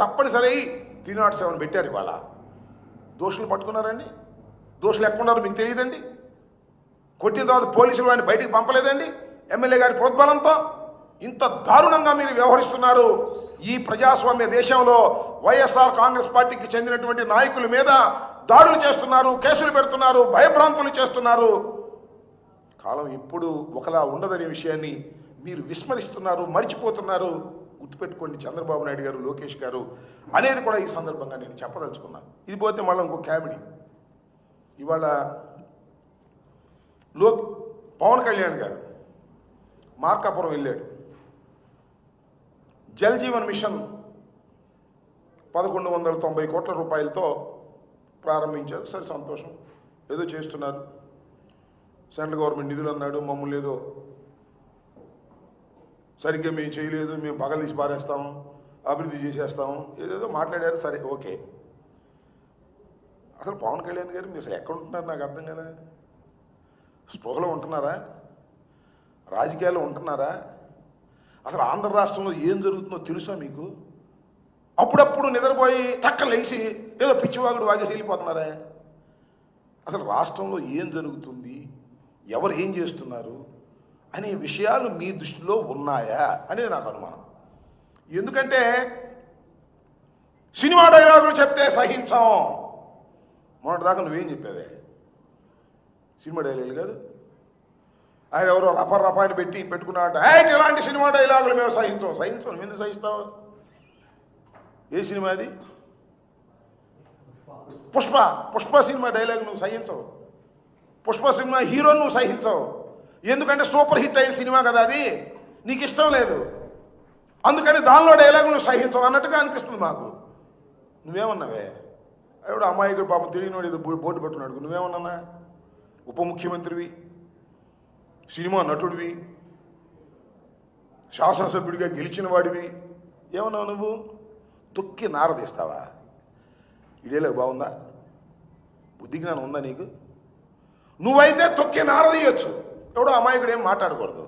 తప్పనిసరి 307 పెట్టారు. ఇవాళ దోషులు పట్టుకున్నారండి. దోషులు ఎక్కడున్నారో మీకు తెలియదండి. కొట్టిన తర్వాత పోలీసులు వాడిని బయటికి పంపలేదండి. ఎమ్మెల్యే గారి ప్రోద్బలంతో ఇంత దారుణంగా మీరు వ్యవహరిస్తున్నారు. ఈ ప్రజాస్వామ్య దేశంలో వైఎస్ఆర్ కాంగ్రెస్ పార్టీకి చెందినటువంటి నాయకుల మీద దాడులు చేస్తున్నారు, కేసులు పెడుతున్నారు, భయభ్రాంతులు చేస్తున్నారు. కాలం ఎప్పుడు ఒకలా ఉండదనే విషయాన్ని మీరు విస్మరిస్తున్నారు, మర్చిపోతున్నారు. గుర్తుపెట్టుకోండి చంద్రబాబు నాయుడు గారు, లోకేష్ గారు అనేది కూడా ఈ సందర్భంగా నేను చెప్పదలుచుకున్నాను. ఇది పోతే మళ్ళీ ఇంకో కామెడీ. ఇవాళ పవన్ కళ్యాణ్ గారు మార్కాపురం వెళ్ళాడు. జల్ జీవన్ మిషన్ 1190 కోట్ల రూపాయలతో ప్రారంభించారు. సరే, సంతోషం, ఏదో చేస్తున్నారు. సెంట్రల్ గవర్నమెంట్ నిధులు అన్నాడు, మమ్మల్ని ఏదో సరిగ్గా మేము చేయలేదు, మేము పగలు తీసి పారేస్తాము, అభివృద్ధి చేసేస్తాము, ఏదేదో మాట్లాడారు. సరే, ఓకే. అసలు పవన్ కళ్యాణ్ గారు మీరు అసలు ఎక్కడ ఉంటున్నారు నాకు అర్థం కదా. స్పృహలో ఉంటున్నారా? రాజకీయాల్లో ఉంటున్నారా? అసలు ఆంధ్ర రాష్ట్రంలో ఏం జరుగుతుందో తెలుసా మీకు? అప్పుడప్పుడు నిద్రపోయి టక్కలు లేచి ఏదో పిచ్చివాగుడు వాగేసి వెళ్ళిపోతున్నారా? అసలు రాష్ట్రంలో ఏం జరుగుతుంది, ఎవరు ఏం చేస్తున్నారు అనే విషయాలు మీ దృష్టిలో ఉన్నాయా అనేది నాకు అనుమానం. ఎందుకంటే సినిమా డైలాగులు చెప్తే సహించాం. మొన్నటిదాకా నువ్వేం చెప్పావే? సినిమా డైలాగులు కాదు, ఆయన ఎవరో రపాన్ని పెట్టుకున్నాట. ఇలాంటి సినిమా డైలాగులు మేము సహించాం. నువ్వు ఎందుకు సహిస్తావు? ఏ సినిమా అది? పుష్ప సినిమా డైలాగ్ నువ్వు సహించవు. పుష్ప సినిమా హీరో నువ్వు సహించవు. ఎందుకంటే సూపర్ హిట్ అయిన సినిమా కదా అది, నీకు ఇష్టం లేదు. అందుకని దానిలో డైలాగ్ నువ్వు సహించవు అన్నట్టుగా అనిపిస్తుంది మాకు. నువ్వేమన్నావే? ఎవడు అమ్మాయికి పాపం తెలియనివాడు ఏదో బోర్డు పెట్టున్నాడు. నువ్వేమన్నా? ఉప ముఖ్యమంత్రివి, సినిమా నటుడివి, శాసనసభ్యుడిగా గెలిచిన వాడివి, ఏమన్నావు నువ్వు? తొక్కి నారదీస్తావా? ఇదేలా బాగుందా? బుద్ధి జ్ఞానం ఉందా నీకు? నువ్వైతే తొక్కి నారదీయొచ్చు, ఎవడో అమాయకుడు ఏం మాట్లాడకూడదు.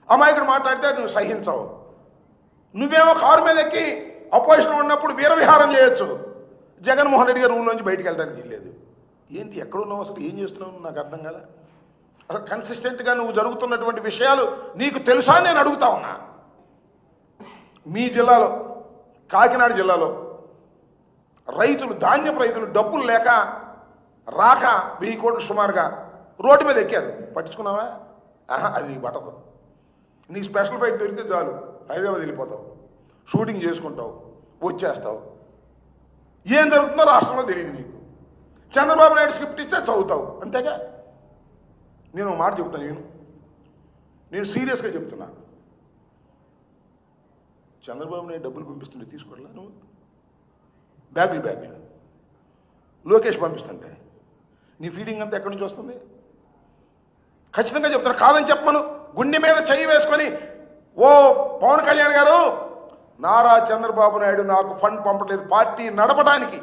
అమాయకుడు మాట్లాడితే అది నువ్వు సహించవు. నువ్వేమో కారు మీద ఎక్కి అపోజిషన్ ఉన్నప్పుడు వీరవిహారం చేయొచ్చు. జగన్మోహన్ రెడ్డి గారు ఊళ్ళోంచి బయటికి వెళ్ళడానికి వెళ్ళలేదు. ఏంటి, ఎక్కడున్నావు, అసలు ఏం చేస్తున్నావు నాకు అర్థం కదా. అసలు కన్సిస్టెంట్గా నువ్వు జరుగుతున్నటువంటి విషయాలు నీకు తెలుసా నేను అడుగుతా ఉన్నా. మీ జిల్లాలో, కాకినాడ జిల్లాలో రైతులు, ధాన్యపు రైతులు డబ్బులు లేక రాక 1000 కోట్లు సుమారుగా రోడ్డు మీద ఎక్కారు. పట్టించుకున్నావా? అది నీకు పట్టదు. నీ స్పెషల్ ఫ్లైట్ దొరికితే చాలు, హైదరాబాద్ వెళ్ళిపోతావు, షూటింగ్ చేసుకుంటావు, వచ్చేస్తావు. ఏం జరుగుతుందో రాష్ట్రంలో తెలియదు నీకు. చంద్రబాబు నాయుడు స్క్రిప్ట్ ఇస్తే చదువుతావు, అంతేగా. నేను మాట చెప్తాను, నేను సీరియస్గా చెప్తున్నా. చంద్రబాబు నాయుడు డబ్బులు పంపిస్తుంటే తీసుకోవట్లా నువ్వు? బ్యాగులు లోకేష్ పంపిస్తుంటే నీ ఫీడింగ్ అంతా ఎక్కడి నుంచి వస్తుంది? ఖచ్చితంగా చెప్తాను, కాదని చెప్పమను. గుండె మీద చెయ్యి వేసుకొని, ఓ పవన్ కళ్యాణ్ గారు, నారా చంద్రబాబు నాయుడు నాకు ఫండ్ పంపలేదు పార్టీ నడపడానికి,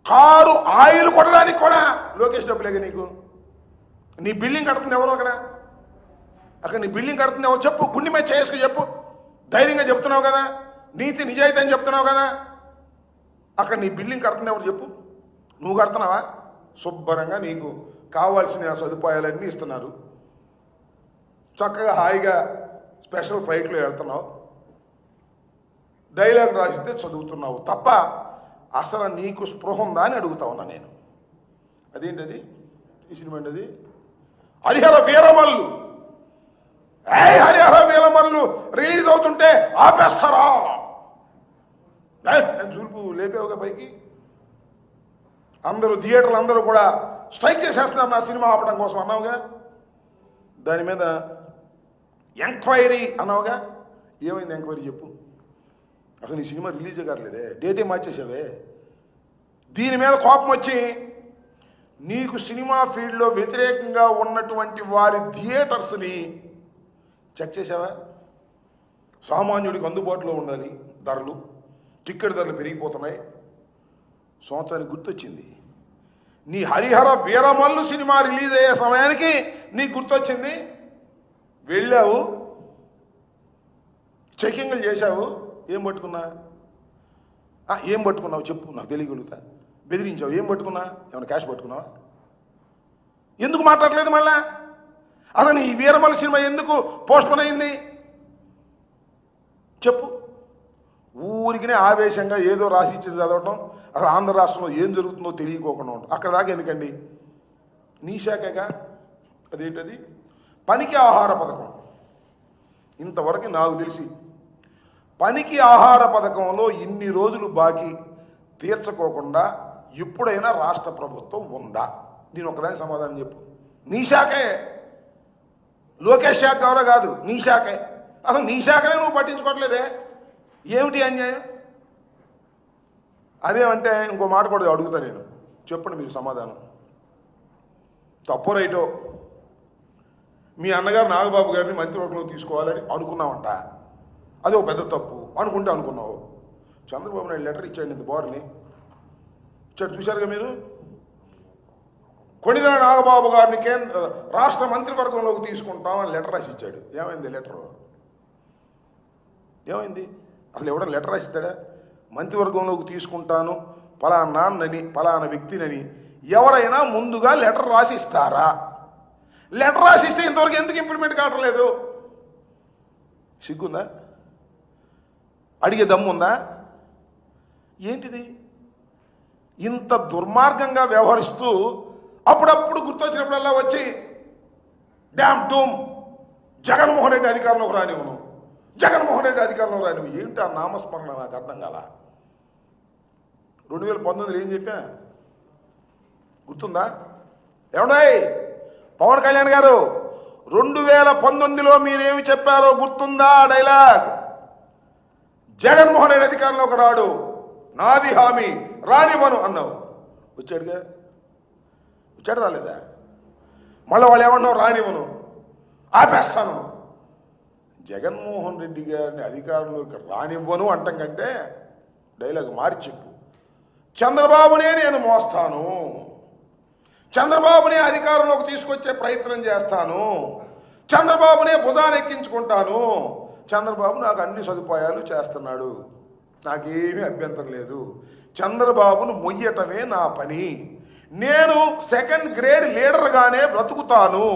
కారు ఆయిల్ కొట్టడానికి కూడా లోకేష్ డబ్బులేగా నీకు. నీ బిల్డింగ్ కడుతుంది ఎవరు అక్కడ నీ బిల్డింగ్ కడుతుంది ఎవరు చెప్పు. గుండె మీద చేసుకుని చెప్పు. ధైర్యంగా చెప్తున్నావు కదా, నీతి నిజాయితీ అని చెప్తున్నావు కదా. అక్కడ నీ బిల్డింగ్ కడుతుంది ఎవరు చెప్పు. నువ్వు కడుతున్నావా? శుభ్రంగా నీకు కావాల్సిన సదుపాయాలన్నీ ఇస్తున్నారు. చక్కగా హాయిగా స్పెషల్ ఫ్లైట్లో వెళ్తున్నావు, డైలాగ్ రాసిస్తే చదువుతున్నావు తప్ప అసలు నీకు స్పృహ ఉందా అని అడుగుతా ఉన్నా నేను. అదేంటది? ఈ సినిమా అండి అది. హరిహర వీరమల్లు రిలీజ్ అవుతుంటే ఆపేస్తారా? నేను చూపు లేపేవుగా పైకి. అందరూ థియేటర్లు అందరూ కూడా స్ట్రైక్ చేసేస్తున్నారు నా సినిమా ఆపడం కోసం అన్నావుగా. దాని మీద ఎంక్వైరీ అన్నావుగా. ఏమైంది ఎంక్వైరీ చెప్పు. అసలు ఈ సినిమా రిలీజ్ కావట్లేదే, డేటే మార్చేసావే. దీని మీద కోపం వచ్చి నీకు సినిమా ఫీల్డ్లో వ్యతిరేకంగా ఉన్నటువంటి వారి థియేటర్స్ని చెక్ చేసావా? సామాన్యుడికి అందుబాటులో ఉండాలి ధరలు, టికెట్ ధరలు పెరిగిపోతున్నాయి. సంవత్సరానికి గుర్తొచ్చింది నీ హరిహర వీరమల్లు సినిమా రిలీజ్ అయ్యే సమయానికి నీకు గుర్తొచ్చింది. వెళ్ళావు, చెకింగ్లు చేశావు, ఏం పట్టుకున్నా? ఏం పట్టుకున్నావు చెప్పు, నాకు తెలియగలుగుతా. బెదిరించావు, ఏం పట్టుకున్నా? ఏమైనా క్యాష్ పట్టుకున్నావా? ఎందుకు మాట్లాడలేదు మళ్ళా? అసలు ఈ వీరమల సినిమా ఎందుకు పోస్ట్పోన్ అయింది చెప్పు. ఊరికినే ఆవేశంగా ఏదో రాసి ఇచ్చి చదవటం, అసలు ఆంధ్ర రాష్ట్రంలో ఏం జరుగుతుందో తెలియకోకుండా ఉంటాం. అక్కడ దాకా ఎందుకండి? నీ శాఖగా అదేంటది పనికి ఆహార పథకం. ఇంతవరకు నాకు తెలిసి పనికి ఆహార పథకంలో ఇన్ని రోజులు బాకీ తీర్చుకోకుండా ఎప్పుడైనా రాష్ట్ర ప్రభుత్వం ఉందా? దీని ఒక్కదానికి సమాధానం చెప్పు. నీ శాఖే, లోకేష్ శాఖ ఎవరో కాదు, నీ శాఖే. అసలు నీ శాఖనే నువ్వు పట్టించుకోవట్లేదే, ఏమిటి అన్యాయం? అదేమంటే ఇంకో మాట కూడా అడుగుతా నేను, చెప్పండి మీరు సమాధానం. తప్పో రైటో మీ అన్నగారు నాగబాబు గారిని మంత్రివర్గంలో తీసుకోవాలని అనుకున్నావంట, అది ఒక పెద్ద తప్పు అనుకుంటే అనుకున్నావు. చంద్రబాబు నాయుడు లెటర్ ఇచ్చాడు ఇంత బోర్ని ఇచ్చాడు, చూశారుగా మీరు. కొణిదెల నాగబాబు గారిని రాష్ట్ర మంత్రివర్గంలోకి తీసుకుంటామని లెటర్ రాసి ఇచ్చాడు. ఏమైంది లెటరు? ఏమైంది? అసలు ఎవడన్నా లెటర్ రాసిస్తాడా? మంత్రివర్గంలోకి తీసుకుంటాను పలానా నాన్నని పలానా వ్యక్తినని ఎవరైనా ముందుగా లెటర్ రాసి ఇస్తారా? లెటర్ రాసి ఇస్తే ఇంతవరకు ఎందుకు ఇంప్లిమెంట్ కావట్లేదు? సిగ్గుందా? అడిగే దమ్ముందా? ఏంటిది? ఇంత దుర్మార్గంగా వ్యవహరిస్తూ అప్పుడప్పుడు గుర్తొచ్చినప్పుడల్లా వచ్చి డ్యామ్ డూమ్ జగన్మోహన్ రెడ్డి అధికారంలోకి రానివ్వను, జగన్మోహన్ రెడ్డి అధికారంలోకి రానివ్వు. ఏంటి ఆ నామస్మరణ? నాకు అర్థం కాల. 2019 ఏం చెప్పా గుర్తుందా? ఏమన్నాయి పవన్ కళ్యాణ్ గారు 2019లో మీరేమి చెప్పారో గుర్తుందా? డైలాగ్, జగన్మోహన్ రెడ్డి అధికారంలోకి రాడు, నాది హామీ, రానివ్వను అన్నావు. వచ్చాడుగా, వచ్చాడు రాలేదా? మళ్ళీ వాళ్ళు ఏమన్నావు? రానివ్వను, ఆపేస్తాను. జగన్మోహన్ రెడ్డి గారిని అధికారంలోకి రానివ్వను అంటాం కంటే డైలాగ్ మార్చి చెప్పు. చంద్రబాబునే నేను మోస్తాను, చంద్రబాబునే అధికారంలోకి తీసుకొచ్చే ప్రయత్నం చేస్తాను, చంద్రబాబునే భుజాన్ని ఎక్కించుకుంటాను, చంద్రబాబు నాకు అన్ని సదుపాయాలు చేస్తున్నాడు, నాకేమీ అభ్యంతరం లేదు, చంద్రబాబును మొయ్యటమే నా పని, నేను సెకండ్ గ్రేడ్ లీడర్గానే బ్రతుకుతాను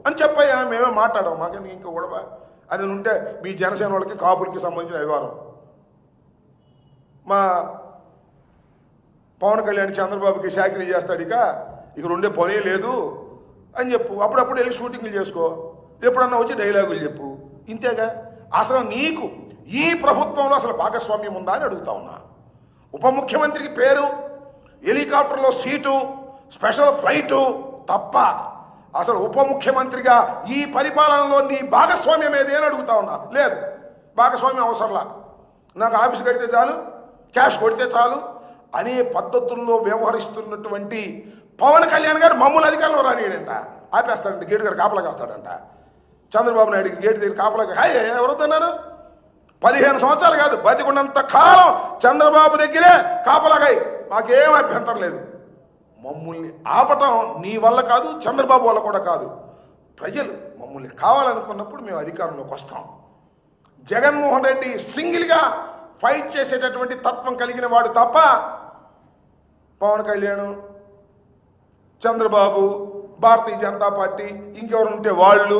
అని చెప్పయ్యా. మేమే మాట్లాడాం, మాకెందుకు ఇంకా గొడవ? అది ఉంటే మీ జనసేన వాళ్ళకి కాపులకి సంబంధించిన వ్యవహారం. మా పవన్ కళ్యాణ్ చంద్రబాబుకి శాఖరీ చేస్తాడు, ఇక రెండే పనే లేదు అని చెప్పు. అప్పుడప్పుడు వెళ్ళి షూటింగ్లు చేసుకో, ఎప్పుడన్నా వచ్చి డైలాగులు చెప్పు, ఇంతేగా. అసలు నీకు ఈ ప్రభుత్వంలో అసలు భాగస్వామ్యం ఉందా అని అడుగుతా ఉన్నా. ఉప ముఖ్యమంత్రికి పేరు, హెలికాప్టర్లో సీటు, స్పెషల్ ఫ్లైటు తప్ప అసలు ఉప ముఖ్యమంత్రిగా ఈ పరిపాలనలో నీ భాగస్వామ్యం ఏది అని అడుగుతా ఉన్నా. లేదు, భాగస్వామ్యం అవసరంలా, నాకు ఆఫీస్ కడితే చాలు, క్యాష్ కొడితే చాలు అనే పద్ధతుల్లో వ్యవహరిస్తున్నటువంటి పవన్ కళ్యాణ్ గారు మమ్మల్ని అధికారంలో రానియడంట, ఆపేస్తాడంట, గేటు గారు కాపలా కాస్తాడంట. చంద్రబాబు నాయుడికి గేటు దగ్గర కాపలా ఎవరొద్దన్నారు? 15 సంవత్సరాలు కాదు, బతికున్నంత కాలం చంద్రబాబు దగ్గరే కాపలాగాయి, మాకేం అభ్యంతరం లేదు. మమ్మల్ని ఆపటం నీ వల్ల కాదు, చంద్రబాబు వల్ల కూడా కాదు. ప్రజలు మమ్మల్ని కావాలనుకున్నప్పుడు మేము అధికారంలోకి వస్తాం. జగన్మోహన్ రెడ్డి సింగిల్గా ఫైట్ చేసేటటువంటి తత్వం కలిగిన వాడు తప్ప పవన్ కళ్యాణ్, చంద్రబాబు, భారతీయ జనతా పార్టీ, ఇంకెవరు ఉంటే వాళ్ళు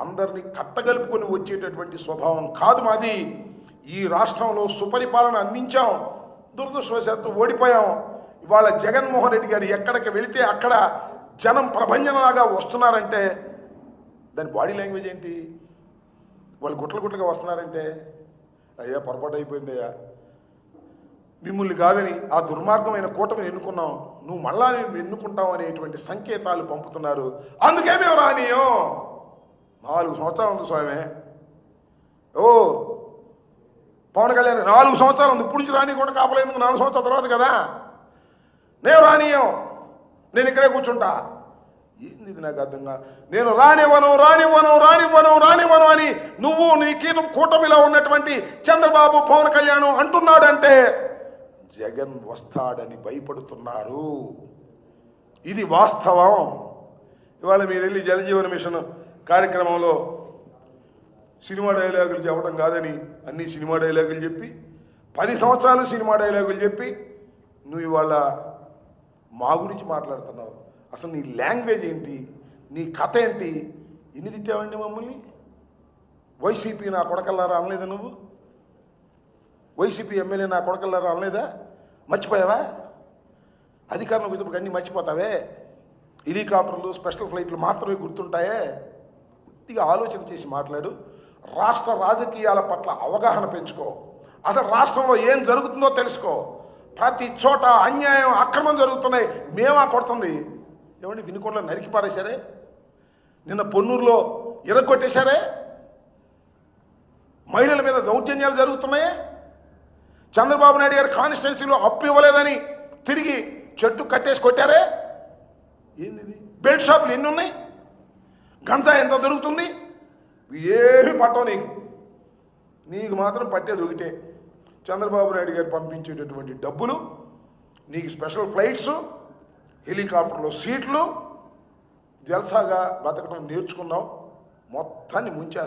అందరినీ కట్టగలుపుకొని వచ్చేటటువంటి స్వభావం కాదు మాది. ఈ రాష్ట్రంలో సుపరిపాలన అందించాం, దురదృష్టవశాత్తు ఓడిపోయాం. ఇవాళ జగన్మోహన్ రెడ్డి గారు ఎక్కడికి వెళితే అక్కడ జనం ప్రభంజనలాగా వస్తున్నారంటే దాని బాడీ లాంగ్వేజ్ ఏంటి? వాళ్ళు గుట్లుగా వస్తున్నారంటే అయ్యా పొరపాటు అయిపోయిందయ్యా, మిమ్మల్ని కాదని ఆ దుర్మార్గమైన కూటమిని ఎన్నుకున్నాం, నువ్వు మళ్ళా నేను ఎన్నుకుంటావు అనేటువంటి సంకేతాలు పంపుతున్నారు. అందుకే మేము రానియం. 4 సంవత్సరాలు ఉంది స్వామి. ఓ పవన్ కళ్యాణ్ 4 సంవత్సరాలు ఉంది, ఇప్పుడు నుంచి రానియకుండా కాపలేదు 4 సంవత్సరాల తర్వాత కదా. నేను రానియం, నేను ఇక్కడే కూర్చుంటా. ఏంది ఇది నాకు అర్థం కాదు. నేను రానివ్వను రానివ్వను రానివ్వను రానివ్వను అని నువ్వు నీ కూటమిలో ఉన్నటువంటి చంద్రబాబు, పవన్ కళ్యాణ్ అంటున్నాడంటే జగన్ వస్తాడని భయపడుతున్నారు. ఇది వాస్తవం. ఇవాళ మీరు వెళ్ళి జలజీవన మిషన్ కార్యక్రమంలో సినిమా డైలాగులు చెప్పడం కాదని అన్ని సినిమా డైలాగులు చెప్పి 10 సంవత్సరాలు సినిమా డైలాగులు చెప్పి నువ్వు ఇవాళ మా గురించి మాట్లాడుతున్నావు. అసలు నీ లాంగ్వేజ్ ఏంటి, నీ కథ ఏంటి? ఎన్ని తిట్టావండి మమ్మల్ని? వైసీపీ నా కొడకల్లారా అనలేదా నువ్వు? వైసీపీ ఎమ్మెల్యే నా కొడకల్లారా అనలేదా? మర్చిపోయావా? అధికారంలో కూర్చోబట్టి అన్నీ మర్చిపోతావే? హెలికాప్టర్లు, స్పెషల్ ఫ్లైట్లు మాత్రమే గుర్తుంటాయే? కొద్దిగా ఆలోచన చేసి మాట్లాడు. రాష్ట్ర రాజకీయాల పట్ల అవగాహన పెంచుకో. అసలు రాష్ట్రంలో ఏం జరుగుతుందో తెలుసుకో. ప్రతి చోట అన్యాయం, అక్రమం జరుగుతున్నాయి. మేమా కొడుతుంది? ఏమండి, వినుకొండలో నరికి పారేశారే, నిన్న పొన్నూరులో ఇరగొట్టేశారే, మహిళల మీద దౌర్జన్యాలు జరుగుతున్నాయే, చంద్రబాబు నాయుడు గారి కాన్స్టిట్యున్సీలో అప్పు ఇవ్వలేదని తిరిగి చెట్టు కట్టేసి కొట్టారే. ఏంది? బెల్ట్ షాపులు ఎన్ని ఉన్నాయి? గంజా ఎంత దొరుకుతుంది? ఏమి పట్టవు నీకు మాత్రం పట్టేది ఒకటే, చంద్రబాబు నాయుడు గారు పంపించేటటువంటి డబ్బులు, నీకు స్పెషల్ ఫ్లైట్స్, హెలికాప్టర్లో సీట్లు, జల్సాగా బతకడం నేర్చుకున్నావు. మొత్తాన్ని ముంచేస్తావు.